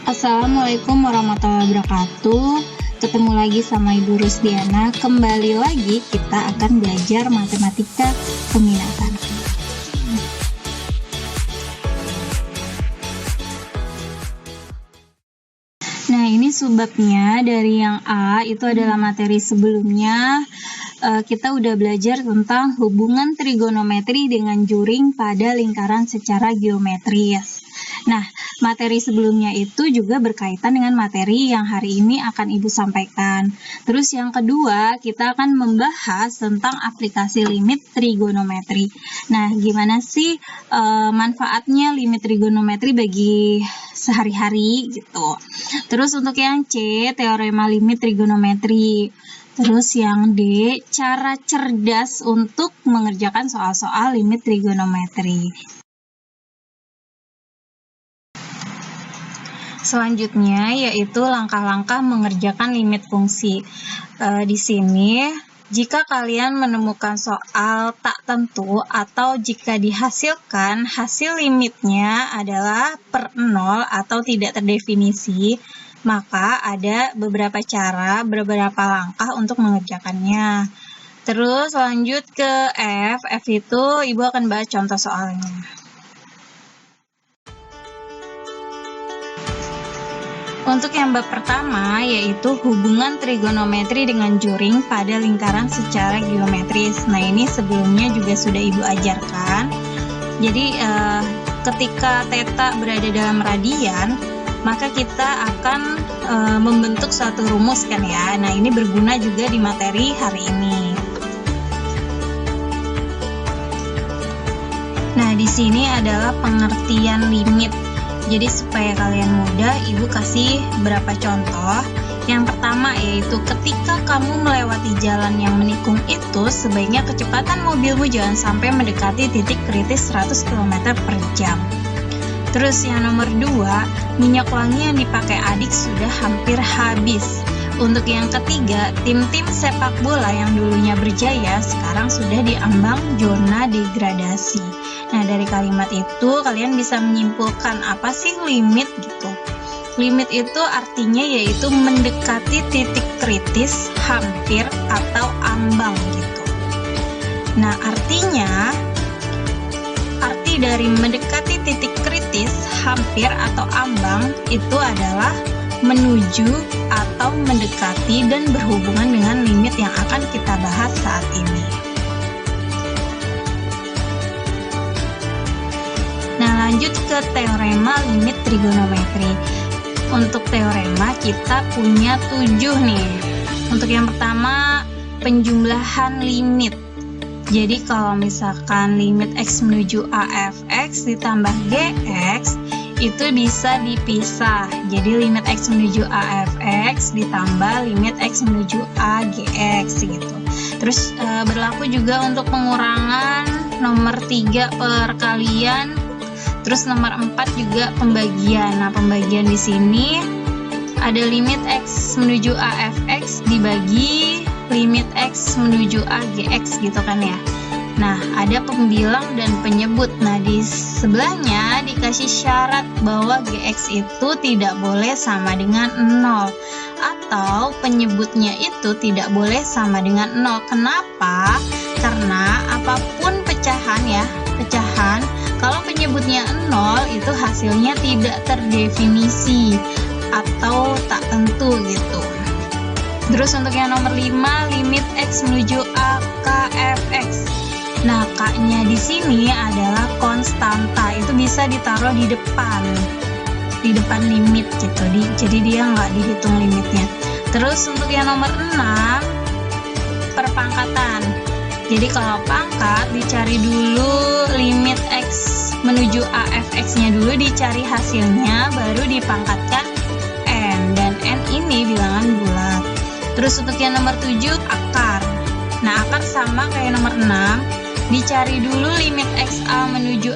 Assalamualaikum warahmatullahi wabarakatuh. Ketemu lagi sama Ibu Rusdiana. Kembali lagi kita akan belajar matematika peminatan. Nah, ini subbabnya dari yang A, itu adalah materi sebelumnya. Kita udah belajar tentang hubungan trigonometri dengan juring pada lingkaran secara geometris. Nah, materi sebelumnya itu juga berkaitan dengan materi yang hari ini akan Ibu sampaikan. Terus yang kedua, kita akan membahas tentang aplikasi limit trigonometri. Nah, gimana sih manfaatnya limit trigonometri bagi sehari-hari gitu. Terus untuk yang C, teorema limit trigonometri. Terus yang D, cara cerdas untuk mengerjakan soal-soal limit trigonometri. Selanjutnya yaitu langkah-langkah mengerjakan limit fungsi. Di sini, jika kalian menemukan soal tak tentu atau jika dihasilkan hasil limitnya adalah per 0 atau tidak terdefinisi, maka ada beberapa cara, beberapa langkah untuk mengerjakannya. Terus lanjut ke F. F itu Ibu akan bahas contoh soalnya. Untuk yang bab pertama yaitu hubungan trigonometri dengan juring pada lingkaran secara geometris. Nah, ini sebelumnya juga sudah Ibu ajarkan. Jadi ketika theta berada dalam radian, maka kita akan membentuk suatu rumus kan ya. Nah, ini berguna juga di materi hari ini. Nah, di sini adalah pengertian limit. Jadi supaya kalian mudah, Ibu kasih beberapa contoh. Yang pertama yaitu ketika kamu melewati jalan yang menikung itu, sebaiknya kecepatan mobilmu jangan sampai mendekati titik kritis 100 km per jam. Terus yang nomor 2, minyak wangi yang dipakai adik sudah hampir habis. Untuk yang ketiga, tim-tim sepak bola yang dulunya berjaya sekarang sudah diambang zona degradasi. Nah, dari kalimat itu kalian bisa menyimpulkan apa sih limit gitu. Limit itu artinya yaitu mendekati titik kritis, hampir, atau ambang gitu. Nah, arti dari mendekati titik kritis, hampir, atau ambang itu adalah menuju atau mendekati dan berhubungan dengan limit yang akan kita bahas saat ini. Nah, lanjut ke teorema limit trigonometri. Untuk teorema kita punya 7 nih. Untuk yang pertama, penjumlahan limit. Jadi kalau misalkan limit x menuju a fx ditambah gx, itu bisa dipisah. Jadi limit x menuju a fx ditambah limit x menuju a gx gitu. Terus berlaku juga untuk pengurangan nomor 3 perkalian. Terus nomor 4 juga pembagian. Nah, pembagian di sini ada limit x menuju a fx dibagi limit x menuju a gx gitu kan ya. Nah, ada pembilang dan penyebut. Nah, di sebelahnya dikasih syarat bahwa gx itu tidak boleh sama dengan 0 atau penyebutnya itu tidak boleh sama dengan 0. Kenapa? Karena apapun pecahan, kalau penyebutnya 0 itu hasilnya tidak terdefinisi atau tak tentu gitu. Terus untuk yang nomor 5, limit x menuju a k fx. Nah, k-nya di sini adalah konstanta, itu bisa ditaruh di depan limit gitu. Jadi dia nggak dihitung limitnya. Terus untuk yang nomor 6, perpangkatan. Jadi kalau pangkat dicari dulu limit x menuju a fx-nya dulu, dicari hasilnya, baru dipangkatkan n, dan n ini bilangan bulat. Terus untuk yang nomor 7, akar. Nah, akar sama kayak nomor 6, dicari dulu limit x menuju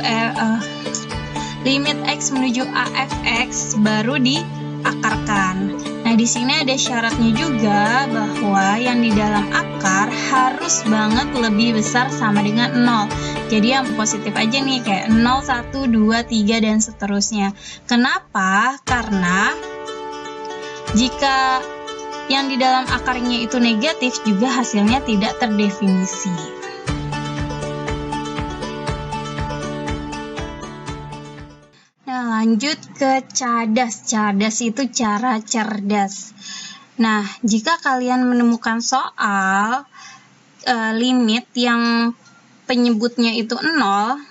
a fx, baru diakarkan. Nah, di sini ada syaratnya juga bahwa yang di dalam akar harus banget lebih besar sama dengan 0. Jadi yang positif aja nih, kayak 0, 1, 2, 3, dan seterusnya. Kenapa? Karena jika yang di dalam akarnya itu negatif, juga hasilnya tidak terdefinisi. Nah, lanjut ke cadas. Cadas itu cara cerdas. Nah, jika kalian menemukan soal limit yang penyebutnya itu 0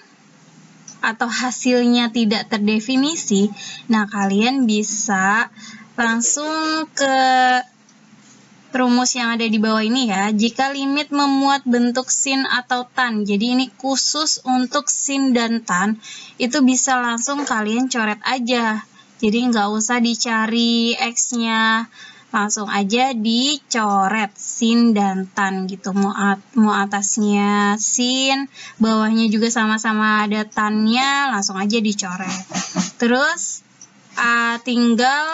atau hasilnya tidak terdefinisi, nah kalian bisa langsung ke rumus yang ada di bawah ini ya. Jika limit memuat bentuk sin atau tan, jadi ini khusus untuk sin dan tan, itu bisa langsung kalian coret aja. Jadi nggak usah dicari x-nya, langsung aja dicoret sin dan tan gitu. Mau atasnya sin, bawahnya juga sama-sama ada tannya, langsung aja dicoret. Terus tinggal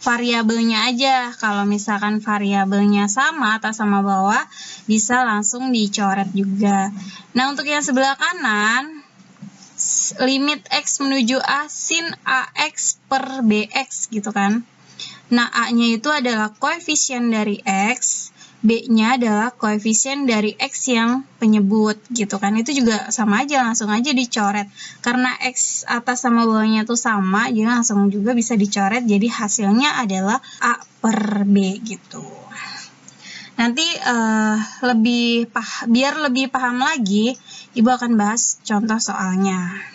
variabelnya aja. Kalau misalkan variabelnya sama atas sama bawah, bisa langsung dicoret juga. Nah, untuk yang sebelah kanan, limit x menuju a sin ax per bx gitu kan. Nah, a-nya itu adalah koefisien dari x, b-nya adalah koefisien dari x yang penyebut gitu kan. Itu juga sama aja, langsung aja dicoret. Karena x atas sama bawahnya itu sama, jadi langsung juga bisa dicoret. Jadi hasilnya adalah a per b gitu. Nanti biar lebih paham lagi, Ibu akan bahas contoh soalnya.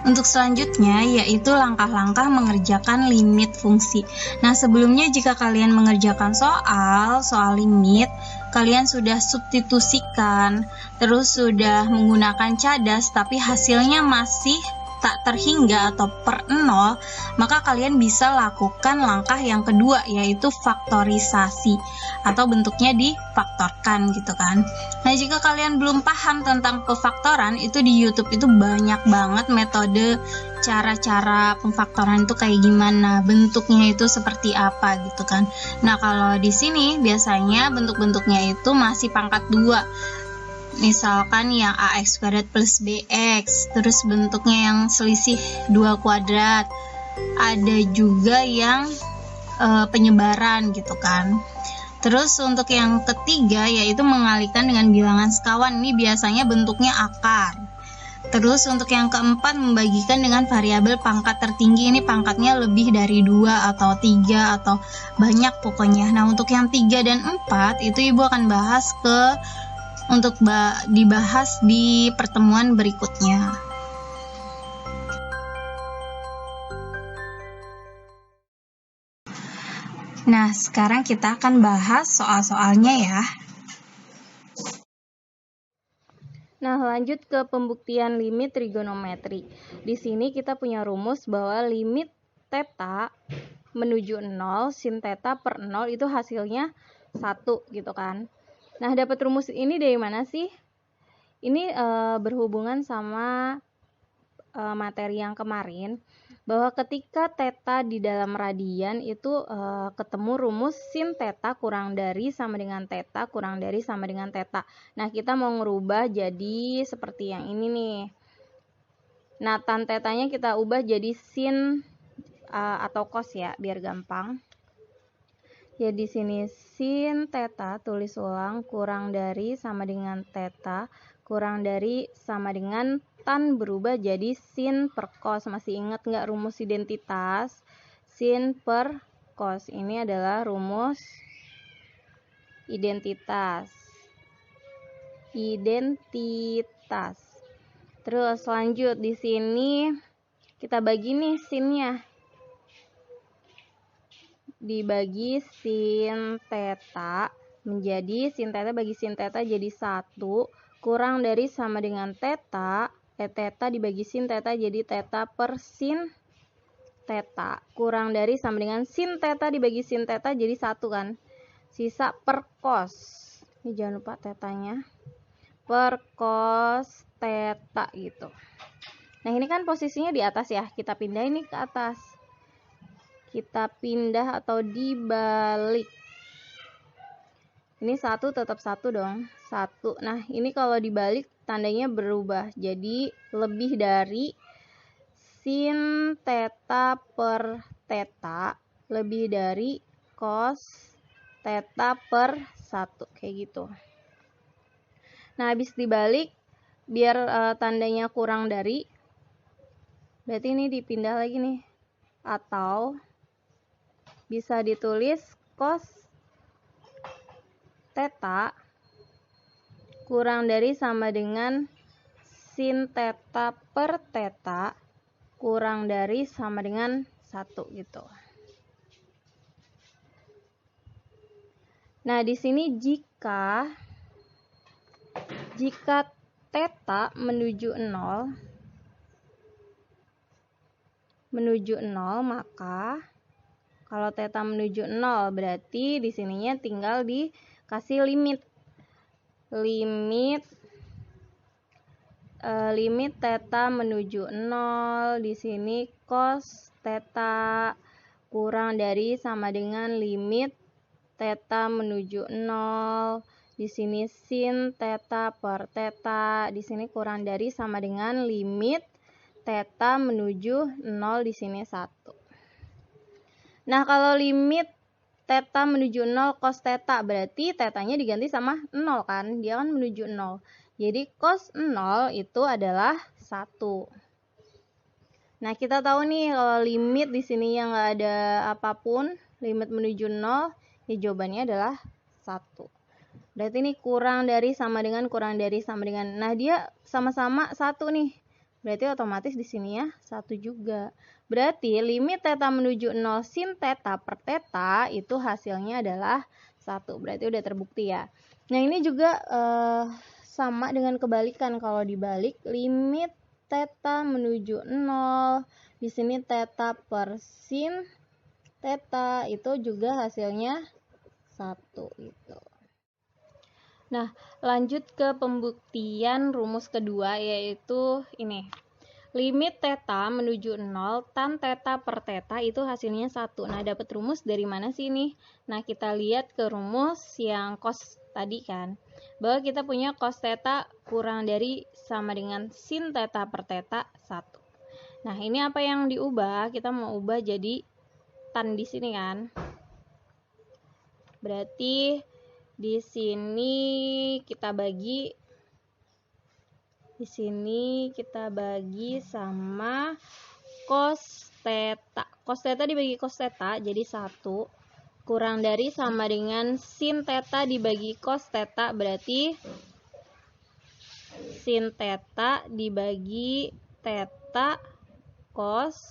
Untuk selanjutnya yaitu langkah-langkah mengerjakan limit fungsi. Nah, sebelumnya jika kalian mengerjakan soal limit, kalian sudah substitusikan, terus sudah menggunakan cadas, tapi hasilnya masih tak terhingga atau per 0, maka kalian bisa lakukan langkah yang kedua, yaitu faktorisasi atau bentuknya difaktorkan gitu kan. Nah, jika kalian belum paham tentang pemfaktoran, itu di YouTube itu banyak banget metode cara-cara pemfaktoran itu kayak gimana, bentuknya itu seperti apa gitu kan. Nah, kalau di sini biasanya bentuk-bentuknya itu masih pangkat 2. Misalkan yang ax kuadrat plus bx, terus bentuknya yang selisih 2 kuadrat. Ada juga yang penyebaran gitu kan. Terus untuk yang ketiga yaitu mengalihkan dengan bilangan sekawan. Ini biasanya bentuknya akar. Terus untuk yang keempat membagikan dengan variabel pangkat tertinggi. Ini pangkatnya lebih dari 2 atau 3 atau banyak pokoknya. Nah, untuk yang 3 dan 4 itu Ibu akan bahas untuk dibahas di pertemuan berikutnya. Nah, sekarang kita akan bahas soal-soalnya ya. Nah, lanjut ke pembuktian limit trigonometri. Di sini kita punya rumus bahwa limit theta menuju 0, sin theta per 0 itu hasilnya 1 gitu kan. Nah, dapat rumus ini dari mana sih? Ini berhubungan sama materi yang kemarin, bahwa ketika theta di dalam radian itu ketemu rumus sin theta kurang dari sama dengan theta kurang dari sama dengan theta. Nah, kita mau ngerubah jadi seperti yang ini nih. Nah, tan tetanya kita ubah jadi sin atau cos ya, biar gampang. Ya, di sini sin theta, tulis ulang, kurang dari sama dengan theta, kurang dari sama dengan tan berubah jadi sin per cos. Masih ingat nggak rumus identitas? Sin per cos. Ini adalah rumus identitas. Terus lanjut, di sini kita bagi nih sinnya. Dibagi sin theta menjadi sin theta bagi sin theta jadi 1 kurang dari sama dengan theta, theta dibagi sin theta jadi theta per sin theta kurang dari sama dengan sin theta dibagi sin theta jadi 1 kan, sisa per cos. Ini jangan lupa tetanya, per cos theta gitu. Nah, ini kan posisinya di atas ya, kita pindah ini ke atas. Kita pindah atau dibalik. Ini 1 tetap 1 dong. 1. Nah, ini kalau dibalik tandanya berubah. Jadi lebih dari sin theta per theta lebih dari cos theta per 1. Kayak gitu. Nah, habis dibalik biar tandanya kurang dari, berarti ini dipindah lagi nih. Atau bisa ditulis cos theta kurang dari sama dengan sin theta per theta kurang dari sama dengan 1 gitu. Nah, di sini jika theta menuju 0 maka kalau theta menuju 0 berarti di sininya tinggal dikasih limit theta menuju 0. Di sini cos theta kurang dari sama dengan limit theta menuju 0. Di sini sin theta per theta, di sini kurang dari sama dengan limit theta menuju 0, di sini 1. Nah, kalau limit theta menuju 0 cos theta, berarti tetanya diganti sama 0 kan? Dia kan menuju 0. Jadi cos 0 itu adalah 1. Nah, kita tahu nih kalau limit di sini yang nggak ada apapun, limit menuju 0, ya jawabannya adalah 1. Berarti ini kurang dari sama dengan kurang dari sama dengan. Nah, dia sama-sama 1 nih. Berarti otomatis di sini ya 1 juga. Berarti limit theta menuju 0 sin theta per theta itu hasilnya adalah 1. Berarti udah terbukti ya. Nah, ini juga sama dengan kebalikan. Kalau dibalik limit theta menuju 0, di sini theta per sin theta itu juga hasilnya 1 gitu. Nah, lanjut ke pembuktian rumus kedua, yaitu ini. Limit theta menuju 0 tan theta per theta itu hasilnya 1. Nah, dapat rumus dari mana sih ini? Nah, kita lihat ke rumus yang cos tadi kan. Bahwa kita punya cos theta kurang dari sama dengan sin theta per theta 1. Nah, ini apa yang diubah? Kita mau ubah jadi tan di sini kan. Berarti di sini kita bagi sama cos theta. Cos theta dibagi cos theta jadi 1 kurang dari sama dengan sin theta dibagi cos theta, berarti sin theta dibagi theta cos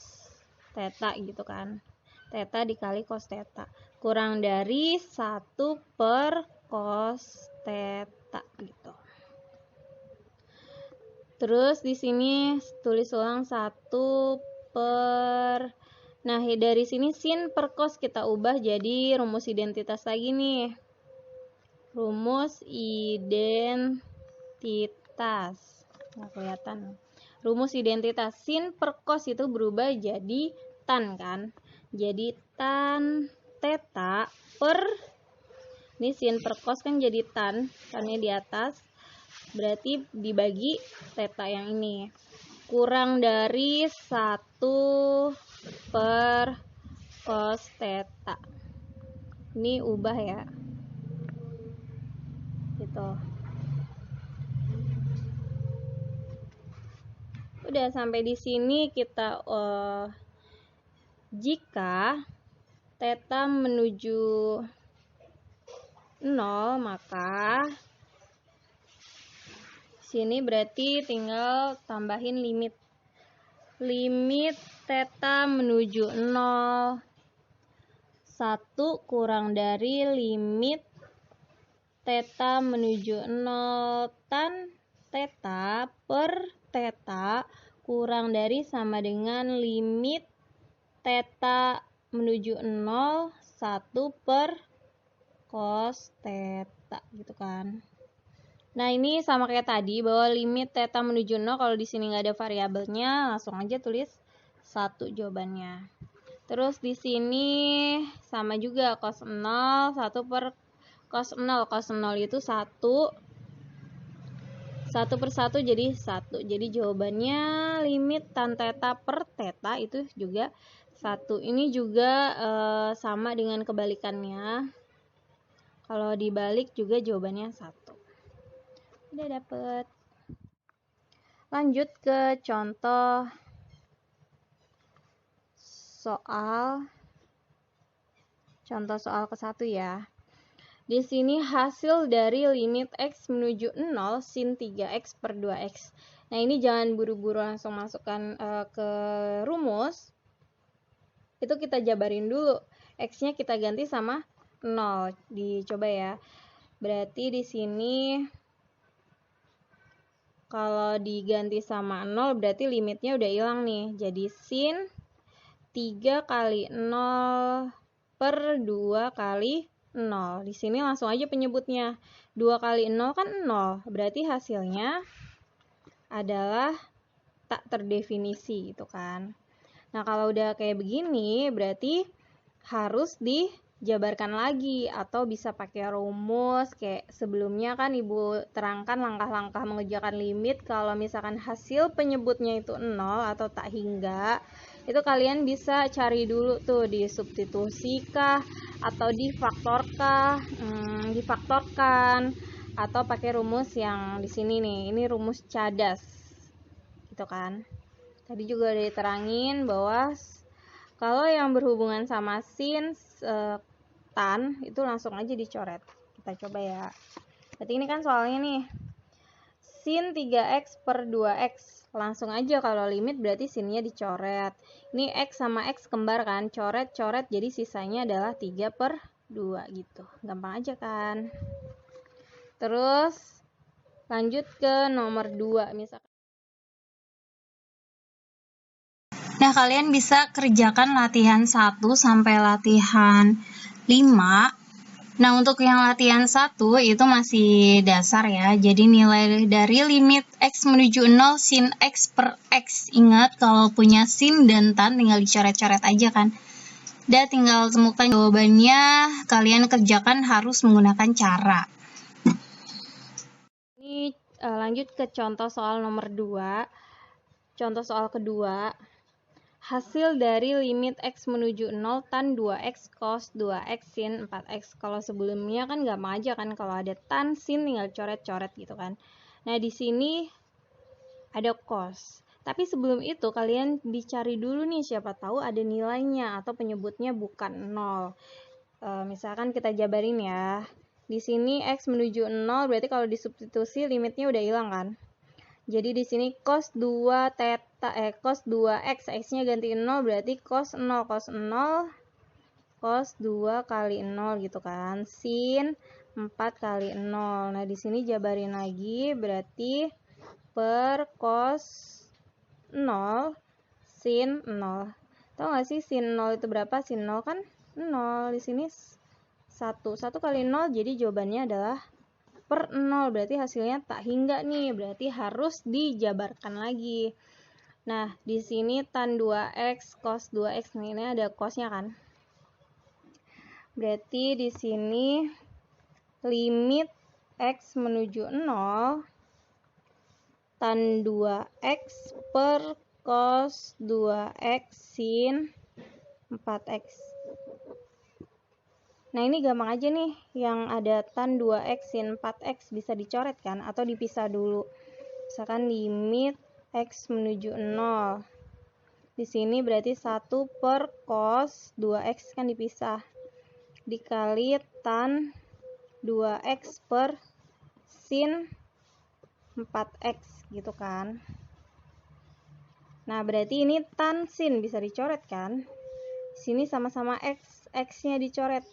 theta gitu kan. Theta dikali cos theta kurang dari 1 per cos theta gitu. Terus di sini tulis ulang 1 per. Nah, dari sini sin per cos kita ubah jadi rumus identitas lagi nih. Rumus identitas. Nggak kelihatan. Rumus identitas sin per cos itu berubah jadi tan kan. Jadi tan theta per, ini sin per cos kan jadi tannya di atas, berarti dibagi theta yang ini kurang dari 1 per cos theta. Ini ubah ya gitu. Udah sampai di sini kita jika theta menuju 0 maka sini berarti tinggal tambahin limit theta menuju 0 1 kurang dari limit theta menuju 0 tan theta per theta kurang dari sama dengan limit theta menuju 0 1 per cos theta gitu kan. Nah, ini sama kayak tadi bahwa limit theta menuju 0 kalau di sini nggak ada variabelnya, langsung aja tulis 1 jawabannya. Terus di sini sama juga cos 0 1 per cos 0. Cos 0 itu 1 per 1 jadi 1. Jadi jawabannya limit tan theta per theta itu juga 1. Ini juga sama dengan kebalikannya. Kalau dibalik juga jawabannya 1. Udah dapet. Lanjut ke contoh soal ke-1 ya. Di sini hasil dari limit x menuju 0 sin 3x per 2x. Nah, ini jangan buru-buru langsung masukkan ke rumus. Itu kita jabarin dulu. X-nya kita ganti sama 0. Dicoba ya. Berarti di sini kalau diganti sama 0 berarti limitnya udah hilang nih. Jadi sin 3 kali 0 per 2 kali 0. Di sini langsung aja penyebutnya. 2 kali 0 kan 0. Berarti hasilnya adalah tak terdefinisi gitu kan. Nah, kalau udah kayak begini berarti harus dijabarkan lagi atau bisa pakai rumus kayak sebelumnya kan Ibu terangkan langkah-langkah mengerjakan limit. Kalau misalkan hasil penyebutnya itu 0 atau tak hingga, itu kalian bisa cari dulu tuh di substitusi kah atau difaktorkan atau pakai rumus yang di sini nih. Ini rumus cadas. Gitu kan. Tadi juga udah diterangin bahwa kalau yang berhubungan sama sin tan itu langsung aja dicoret. Kita coba ya. Berarti ini kan soalnya nih. Sin 3x per 2x. Langsung aja kalau limit berarti sinnya dicoret. Ini x sama x kembar kan. Coret-coret jadi sisanya adalah 3 per 2 gitu. Gampang aja kan. Terus lanjut ke nomor 2 misalkan. Nah, kalian bisa kerjakan latihan 1 sampai latihan 5. Nah, untuk yang latihan 1 itu masih dasar ya. Jadi nilai dari limit x menuju 0 sin x per x. Ingat kalau punya sin dan tan tinggal dicoret-coret aja kan. Udah tinggal temukan jawabannya, kalian kerjakan harus menggunakan cara. Ini lanjut ke contoh soal nomor 2. Contoh soal kedua. Hasil dari limit x menuju 0 tan 2x cos 2x sin 4x. Kalau sebelumnya kan gampang aja kan, kalau ada tan sin tinggal coret-coret gitu kan. Nah, di sini ada cos. Tapi sebelum itu kalian dicari dulu nih, siapa tahu ada nilainya atau penyebutnya bukan 0. Misalkan kita jabarin ya. Di sini x menuju 0 berarti kalau disubstitusi limitnya udah hilang kan. Jadi di sini cos 2 theta cos 2x, x-nya ganti 0 berarti cos 0 cos 2 kali 0 gitu kan. Sin 4 kali 0. Nah, di sini jabarin lagi berarti per cos 0 sin 0. Tahu nggak sih sin 0 itu berapa? Sin 0 kan 0. Di sini 1 kali 0 jadi jawabannya adalah per 0, berarti hasilnya tak hingga nih, berarti harus dijabarkan lagi. Nah, di sini tan 2x cos 2x, nah ini ada cosnya kan. Berarti di sini limit x menuju 0 tan 2x per cos 2x sin 4x. Nah, ini gampang aja nih, yang ada tan 2x sin 4x bisa dicoret kan, atau dipisah dulu. Misalkan limit x menuju 0. Di sini berarti 1 per cos 2x kan dipisah. Dikali tan 2x per sin 4x gitu kan. Nah, berarti ini tan sin bisa dicoret kan. Di sini sama-sama x, x-nya dicoret.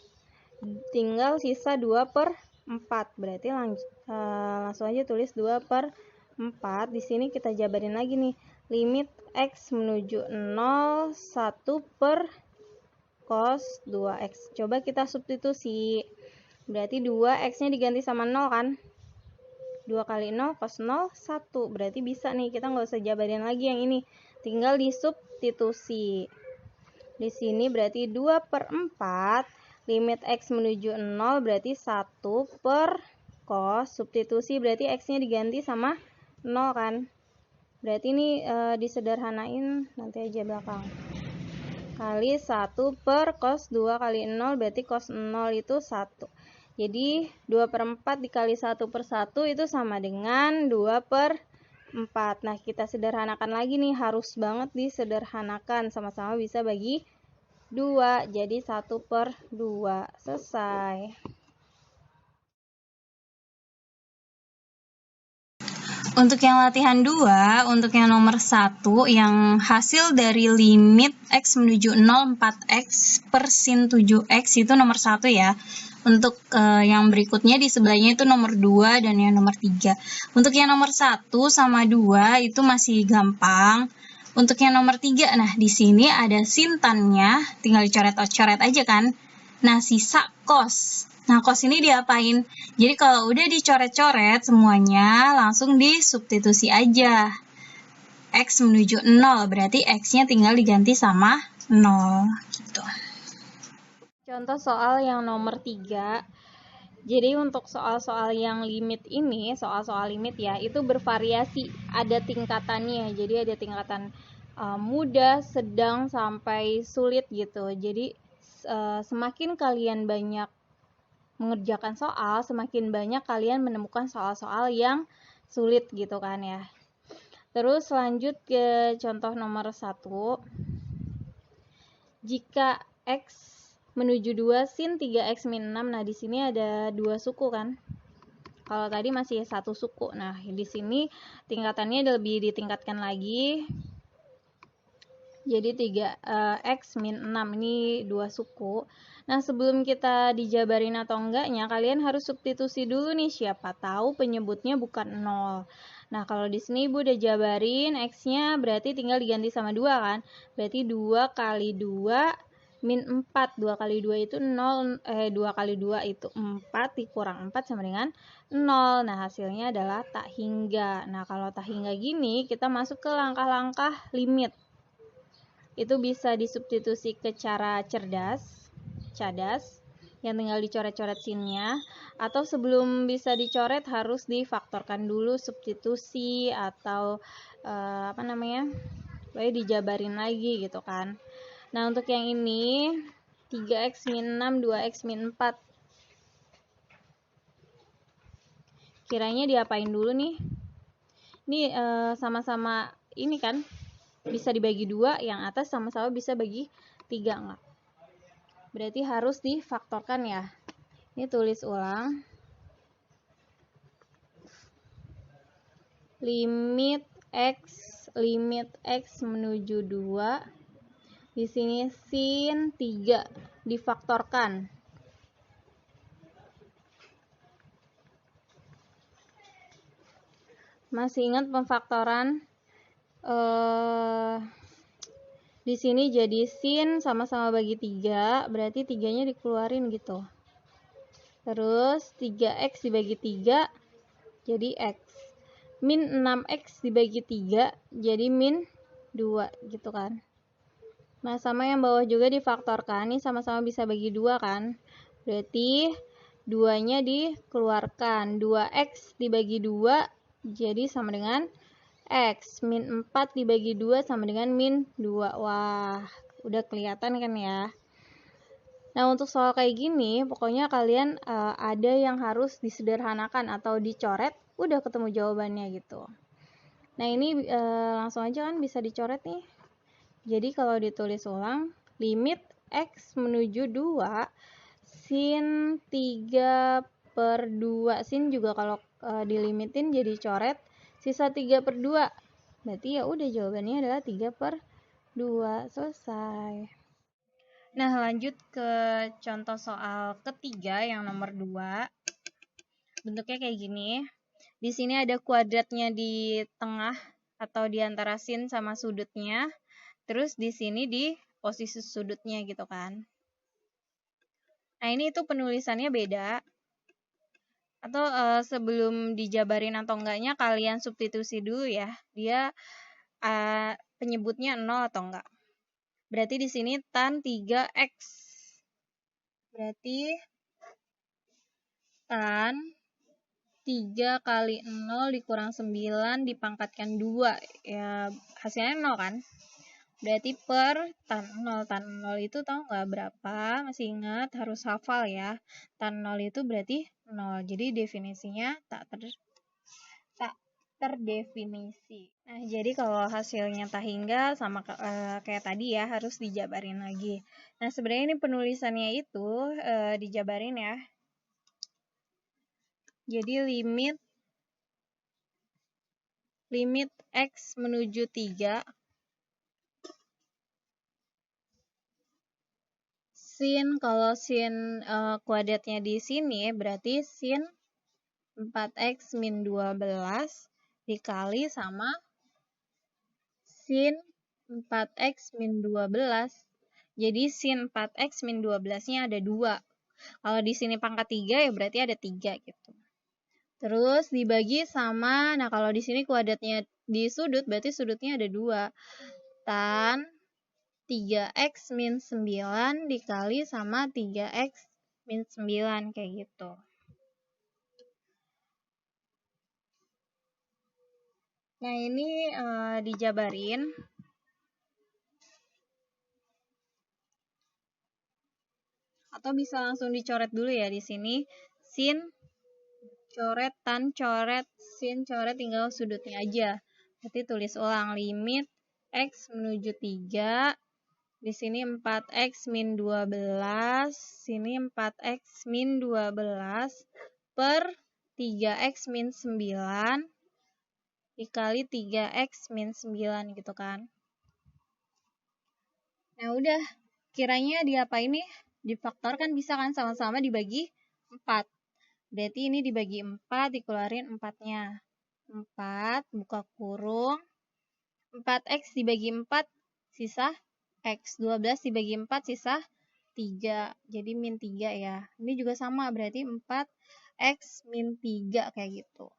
Tinggal sisa 2 per 4. Berarti langsung aja tulis 2 per 4. Di sini kita jabarin lagi nih. Limit x menuju 0 1 per cos 2x. Coba kita substitusi. Berarti 2 x-nya diganti sama 0 kan. 2 kali 0 cos 0 1. Berarti bisa nih, kita nggak usah jabarin lagi yang ini. Tinggal disubstitusi. Di sini berarti 2 per 4. limit X menuju 0 berarti 1 per cos, substitusi berarti X-nya diganti sama 0 kan. Berarti ini disederhanain nanti aja belakang. Kali 1 per cos 2 kali 0 berarti cos 0 itu 1. Jadi 2 per 4 dikali 1 per 1 itu sama dengan 2 per 4. Nah, kita sederhanakan lagi nih, harus banget disederhanakan. Sama-sama bisa bagi 2, jadi 1 per 2. Selesai. Untuk yang latihan 2, untuk yang nomor 1, yang hasil dari limit X menuju 0 4X per sin 7X itu nomor 1 ya. Untuk yang berikutnya di sebelahnya itu nomor 2 dan yang nomor 3. Untuk yang nomor 1 sama 2 itu masih gampang. Untuk yang nomor 3, nah di sini ada sin tannya, tinggal dicoret-coret aja kan. Nah, sisa cos. Nah, cos ini diapain? Jadi kalau udah dicoret-coret semuanya, langsung disubstitusi aja. X menuju 0, berarti X-nya tinggal diganti sama 0. Gitu. Contoh soal yang nomor 3. Jadi untuk soal-soal yang limit ini, soal-soal limit ya, itu bervariasi, ada tingkatannya. Jadi ada tingkatan mudah, sedang, sampai sulit gitu. Jadi semakin kalian banyak mengerjakan soal, semakin banyak kalian menemukan soal-soal yang sulit gitu kan ya. Terus lanjut ke contoh nomor 1. Jika X menuju 2 sin 3X min 6, nah di sini ada 2 suku kan. Kalau tadi masih 1 suku. Nah, di sini tingkatannya lebih ditingkatkan lagi. Jadi 3X min 6 ini 2 suku. Nah, sebelum kita dijabarin atau enggaknya, kalian harus substitusi dulu nih, siapa tahu penyebutnya bukan 0. Nah, kalau di sini Ibu udah jabarin, X-nya berarti tinggal diganti sama 2 kan? Berarti 2 kali 2 min 4. 2 kali 2 itu 0, 2 kali 2 itu 4, dikurang 4 sama dengan 0. Nah, hasilnya adalah tak hingga. Nah, kalau tak hingga gini, kita masuk ke langkah-langkah limit. Itu bisa disubstitusi ke cara cadas, yang tinggal dicoret-coret sinnya, atau sebelum bisa dicoret harus difaktorkan dulu substitusi atau dijabarin lagi gitu kan. Nah, untuk yang ini 3X min 6, 2X min 4, kiranya diapain dulu nih? Ini sama-sama ini kan bisa dibagi 2, yang atas sama-sama bisa bagi 3 enggak? Berarti harus difaktorkan ya. Ini tulis ulang. Limit X menuju 2. Di sini sin 3 difaktorkan. Masih ingat pemfaktoran? Di sini jadi sin sama-sama bagi 3, berarti 3-nya dikeluarin gitu. Terus 3X dibagi 3 jadi X. Min 6X dibagi 3 jadi min 2 gitu kan. Nah, sama yang bawah juga difaktorkan, ini sama-sama bisa bagi 2 kan. Berarti 2-nya dikeluarkan. 2X dibagi 2 jadi sama dengan X. Min 4 dibagi 2 sama dengan min 2. Wah, udah kelihatan kan ya. Nah, untuk soal kayak gini, pokoknya kalian ada yang harus disederhanakan atau dicoret, udah ketemu jawabannya gitu. Nah, ini langsung aja kan bisa dicoret nih. Jadi kalau ditulis ulang, limit X menuju 2, sin 3 per 2. Sin juga kalau dilimitin jadi coret, sisa 3 per 2. Berarti ya udah jawabannya adalah 3 per 2. Selesai. Nah, lanjut ke contoh soal ketiga yang nomor 2. Bentuknya kayak gini. Di sini ada kuadratnya di tengah atau di antara sin sama sudutnya. Terus di sini di posisi sudutnya gitu kan. Nah, ini itu penulisannya beda. Atau sebelum dijabarin atau enggaknya kalian substitusi dulu ya. Dia penyebutnya 0 atau enggak. Berarti di sini tan 3X. Berarti tan 3 kali 0 dikurang 9 dipangkatkan 2. Ya, hasilnya 0 kan? Berarti per tan 0. Tan 0 itu tahu nggak berapa? Masih ingat? Harus hafal ya. Tan 0 itu berarti 0. Jadi definisinya tak terdefinisi. Nah, jadi kalau hasilnya tak hingga sama kayak tadi ya, harus dijabarin lagi. Nah, sebenarnya ini penulisannya itu dijabarin ya. Jadi limit X menuju 3 sin, kalau sin kuadratnya di sini berarti sin 4X min 12 dikali sama sin 4X min 12. Jadi sin 4X min 12-nya ada 2. Kalau di sini pangkat 3 ya berarti ada 3 gitu. Terus dibagi sama, nah kalau di sini kuadratnya di sudut berarti sudutnya ada 2. Tan 3X min 9 dikali sama 3X min 9 kayak gitu. Nah, ini dijabarin. Atau bisa langsung dicoret dulu ya di sini. Sin coret, tan coret, sin coret, tinggal sudutnya aja. Berarti tulis ulang limit X menuju 3. Di sini 4X min 12, sini 4X min 12 per 3X min 9 dikali 3X min 9 gitu kan. Nah, udah. Kiranya diapain nih? Difaktorkan bisa kan, sama-sama dibagi 4. Berarti ini dibagi 4, dikeluarin 4-nya. 4, buka kurung. 4X dibagi 4, sisa X. 12 dibagi 4, sisa 3. Jadi min 3 ya. Ini juga sama, berarti 4X min 3 kayak gitu.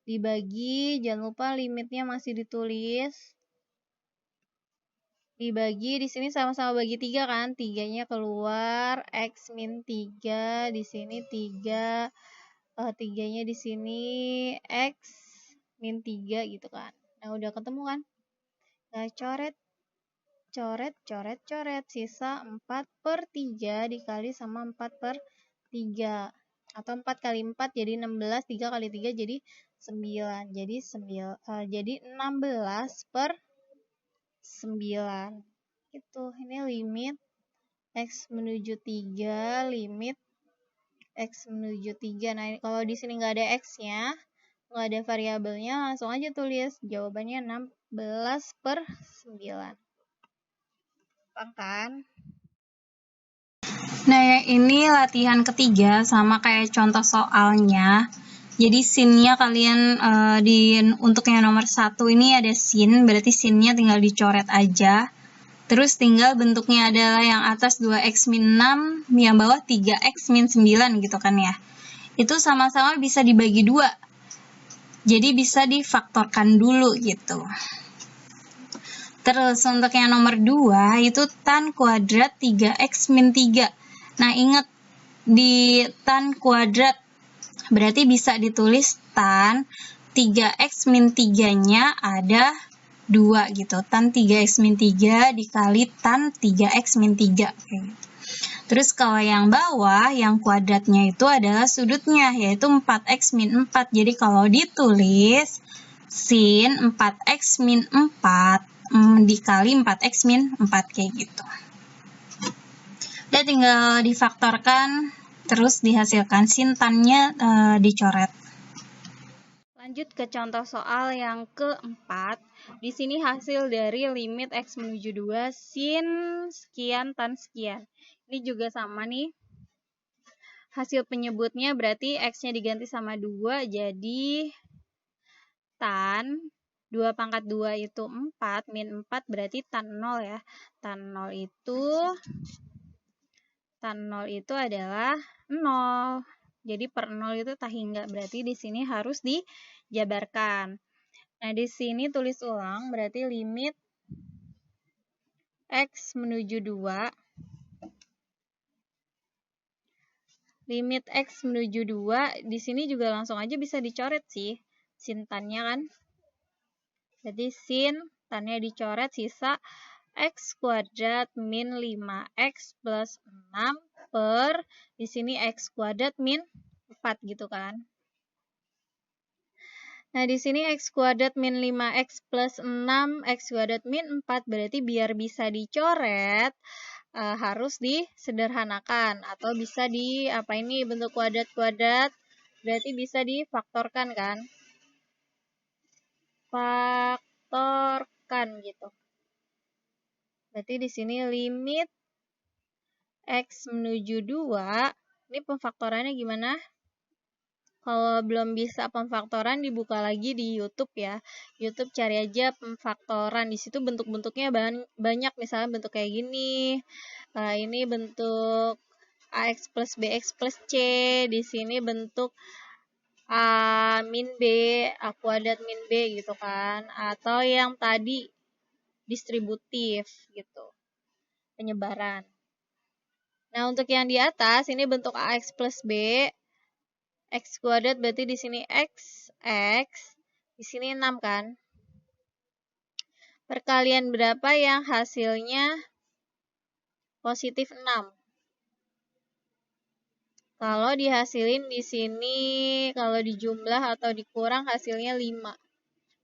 Dibagi, jangan lupa limitnya masih ditulis. Dibagi, di sini sama-sama bagi 3 kan? 3-nya keluar, X min 3, di sini 3. 3-nya di sini X min 3 gitu kan. Nah, udah ketemu kan? Nah, coret, sisa 4/3 dikali sama 4/3. Atau 4 kali 4 jadi 16, 3 kali 3 jadi 9. Jadi 16/9. Gitu. Ini limit X menuju 3, limit X menuju 3. Nah, kalau di sini nggak ada X-nya, nggak ada variabelnya, langsung aja tulis jawabannya 16/9. Gampang kan? Nah, ini latihan ketiga sama kayak contoh soalnya. Jadi sinnya kalian untuk yang nomor 1 ini ada sin, berarti sinnya tinggal dicoret aja. Terus tinggal bentuknya adalah yang atas 2X min 6, yang bawah 3X min 9 gitu kan ya. Itu sama-sama bisa dibagi 2. Jadi bisa difaktorkan dulu gitu. Terus untuk yang nomor 2 itu tan kuadrat 3X min 3. Nah, ingat di tan kuadrat berarti bisa ditulis tan 3X min 3-nya ada 2 gitu. Tan 3X min 3 dikali tan 3X min 3. Terus kalau yang bawah, yang kuadratnya itu adalah sudutnya, yaitu 4X min 4. Jadi kalau ditulis sin 4X min 4 dikali 4X min 4 kayak gitu. Udah tinggal difaktorkan, terus dihasilkan sin tannya dicoret. Lanjut ke contoh soal yang keempat. Di sini hasil dari limit X menuju 2 sin sekian tan sekian. Ini juga sama nih. Hasil penyebutnya berarti X-nya diganti sama 2, jadi tan 2 pangkat 2 itu 4, min 4 berarti tan 0 ya. Tan 0 itu adalah 0. Jadi per 0 itu tak hingga, berarti di sini harus dijabarkan. Nah, di sini tulis ulang, berarti limit X menuju 2 limit X menuju 2, di sini juga langsung aja bisa dicoret sih, sin tannya kan. Jadi sin tannya dicoret, sisa X kuadrat min 5X plus 6 per, di sini X kuadrat min 4 gitu kan. Nah, di sini X kuadrat min 5X plus 6, X kuadrat min 4, berarti biar bisa dicoret, harus disederhanakan atau bisa bentuk kuadrat-kuadrat, berarti bisa difaktorkan kan, faktorkan gitu. Berarti di sini limit X menuju 2, ini pemfaktorannya gimana? Kalau belum bisa pemfaktoran, dibuka lagi di YouTube ya. YouTube cari aja pemfaktoran. Di situ bentuk-bentuknya banyak, misalnya bentuk kayak gini. Ini bentuk AX plus BX plus C. Di sini bentuk A min B, A kuadrat min B gitu kan. Atau yang tadi distributif gitu, penyebaran. Nah, untuk yang di atas, ini bentuk AX plus B. X kuadrat berarti di sini X, di sini 6 kan. Perkalian berapa yang hasilnya positif 6? Kalau dihasilin di sini, kalau dijumlah atau dikurang hasilnya 5.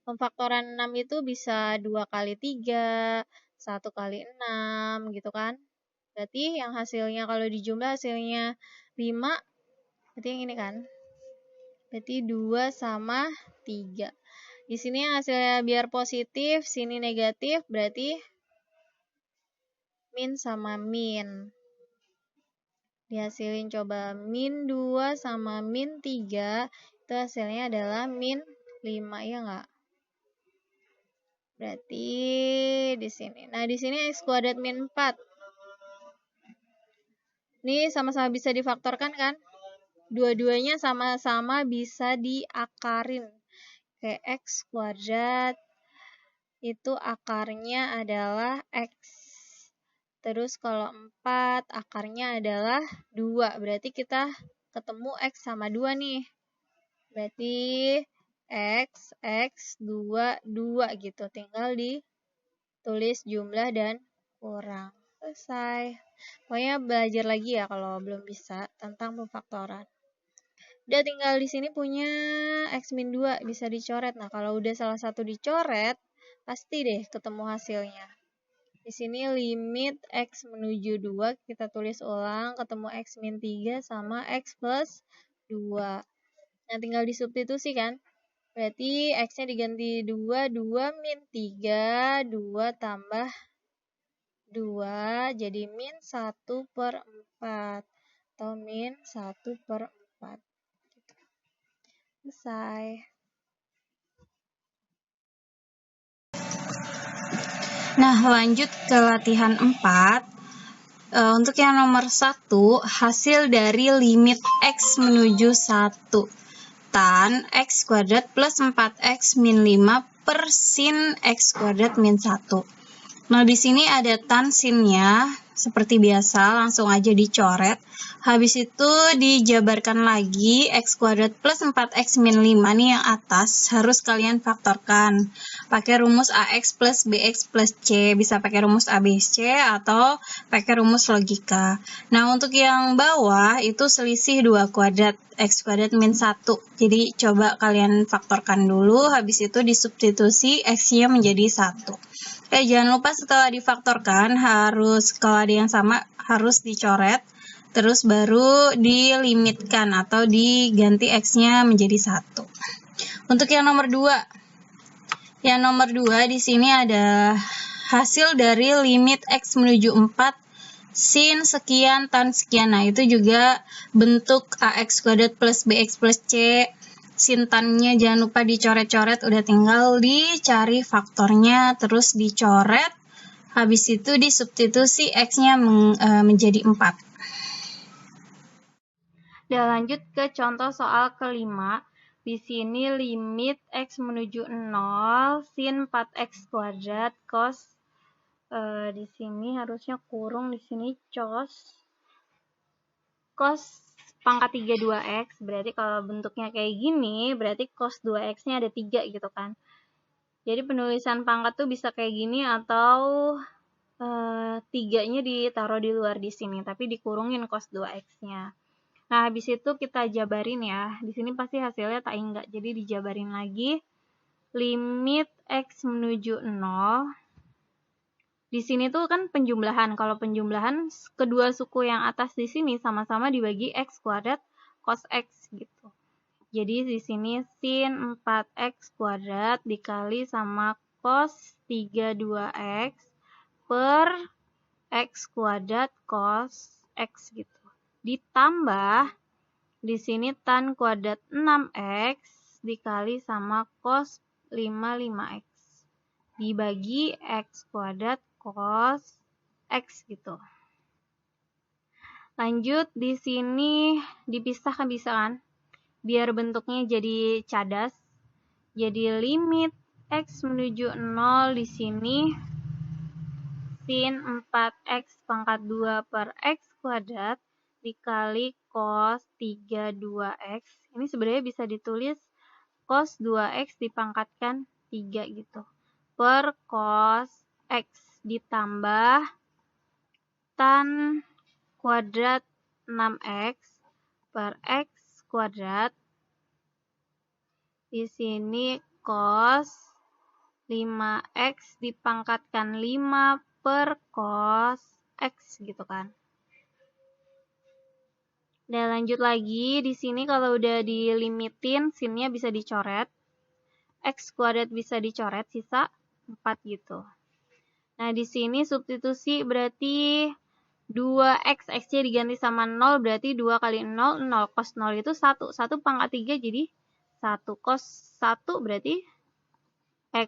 Pemfaktoran 6 itu bisa 2 kali 3, 1 kali 6 gitu kan. Berarti yang hasilnya kalau dijumlah hasilnya 5, berarti yang ini kan. Berarti 2 sama 3. Di sini hasilnya biar positif, sini negatif, berarti min sama min. Dihasilin coba min 2 sama min 3, itu hasilnya adalah min 5, ya enggak? Berarti di sini. Nah, di sini X kuadrat min 4. Ini sama-sama bisa difaktorkan kan? Dua-duanya sama-sama bisa diakarin. Kayak X kuadrat itu akarnya adalah X. Terus kalau 4 akarnya adalah 2. Berarti kita ketemu X sama 2 nih. Berarti X, 2, 2 gitu. Tinggal ditulis jumlah dan kurang. Selesai. Pokoknya belajar lagi ya kalau belum bisa tentang pemfaktoran. Udah tinggal di sini punya X min 2 bisa dicoret. Nah, kalau udah salah satu dicoret, pasti deh ketemu hasilnya. Di sini limit X menuju 2, kita tulis ulang, ketemu X min 3 sama X plus 2. Nah, tinggal disubstitusi kan. Berarti X-nya diganti 2, 2 min 3, 2 tambah 2, jadi min 1/4. Atau min 1/4. Selesai. Nah, lanjut ke latihan 4. Untuk yang nomor 1, hasil dari limit X menuju 1 tan X kuadrat plus 4X min 5 per sin X kuadrat min 1. Nah, di sini ada tan sinnya, seperti biasa, langsung aja dicoret. Habis itu dijabarkan lagi, X kuadrat plus 4X min 5 nih yang atas, harus kalian faktorkan. Pakai rumus AX plus BX plus C, bisa pakai rumus ABC atau pakai rumus logika. Nah, untuk yang bawah itu selisih 2 kuadrat, X kuadrat min 1. Jadi, coba kalian faktorkan dulu, habis itu disubstitusi X-nya menjadi 1. Jangan lupa setelah difaktorkan harus, kalau ada yang sama, harus dicoret, terus baru dilimitkan atau diganti X-nya menjadi 1. Untuk yang nomor 2. Yang nomor 2 di sini ada hasil dari limit X menuju 4 sin sekian tan sekian. Nah, itu juga bentuk AX kuadrat plus BX plus C. Sin tannya jangan lupa dicoret-coret, udah tinggal dicari faktornya, terus dicoret, habis itu disubstitusi X-nya menjadi 4. Dan lanjut ke contoh soal kelima. Di sini limit X menuju 0, sin 4X kuadrat, cos, di sini harusnya kurung, di sini cos pangkat 3 2x, berarti kalau bentuknya kayak gini, berarti cos 2x-nya ada 3 gitu kan. Jadi penulisan pangkat tuh bisa kayak gini atau 3-nya ditaruh di luar di sini, tapi dikurungin cos 2x-nya. Nah, habis itu kita jabarin ya. Di sini pasti hasilnya tak enggak, jadi dijabarin lagi. Limit x menuju 0. Di sini tuh kan penjumlahan. Kalau penjumlahan, kedua suku yang atas di sini sama-sama dibagi x kuadrat cos x gitu. Jadi di sini sin 4x kuadrat dikali sama cos 32x per x kuadrat cos x gitu. Ditambah di sini tan kuadrat 6x dikali sama cos 55x dibagi x kuadrat cos x gitu. Lanjut di sini dipisah kan bisa kan? Biar bentuknya jadi cadas. Jadi limit x menuju 0 di sini sin 4x pangkat 2 per x kuadrat dikali cos 32x. Ini sebenarnya bisa ditulis cos 2x dipangkatkan 3 gitu. Per cos x ditambah tan kuadrat 6x per x kuadrat. Di sini cos 5x dipangkatkan 5 per cos x gitu kan. Dan lanjut lagi, di sini kalau udah dilimitin, sinnya bisa dicoret. X kuadrat bisa dicoret, sisa 4 gitu. Nah, di sini substitusi berarti 2x, x-nya diganti sama 0, berarti 2 kali 0, 0. Cos 0 itu 1. 1 pangkat 3 jadi 1. Cos 1 berarti,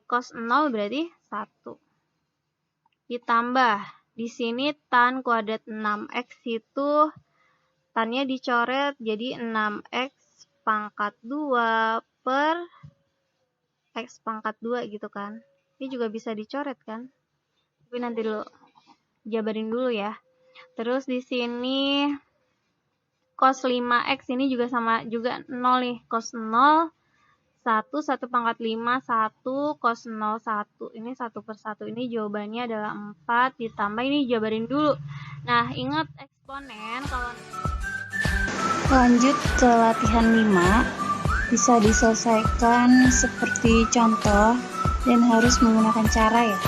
cos 0 berarti 1. Ditambah, di sini tan kuadrat 6x itu, tannya dicoret jadi 6x pangkat 2 per x pangkat 2 gitu kan. Ini juga bisa dicoret kan. Tapi nanti dulu, jabarin dulu ya. Terus di sini cos 5x ini juga sama juga 0 nih. Cos 0 1 1 pangkat 5 1 cos 0 1. Ini 1 per 1. Ini jawabannya adalah 4 ditambah ini jabarin dulu. Nah, ingat eksponen kalau lanjut ke latihan 5 bisa diselesaikan seperti contoh dan harus menggunakan cara ya.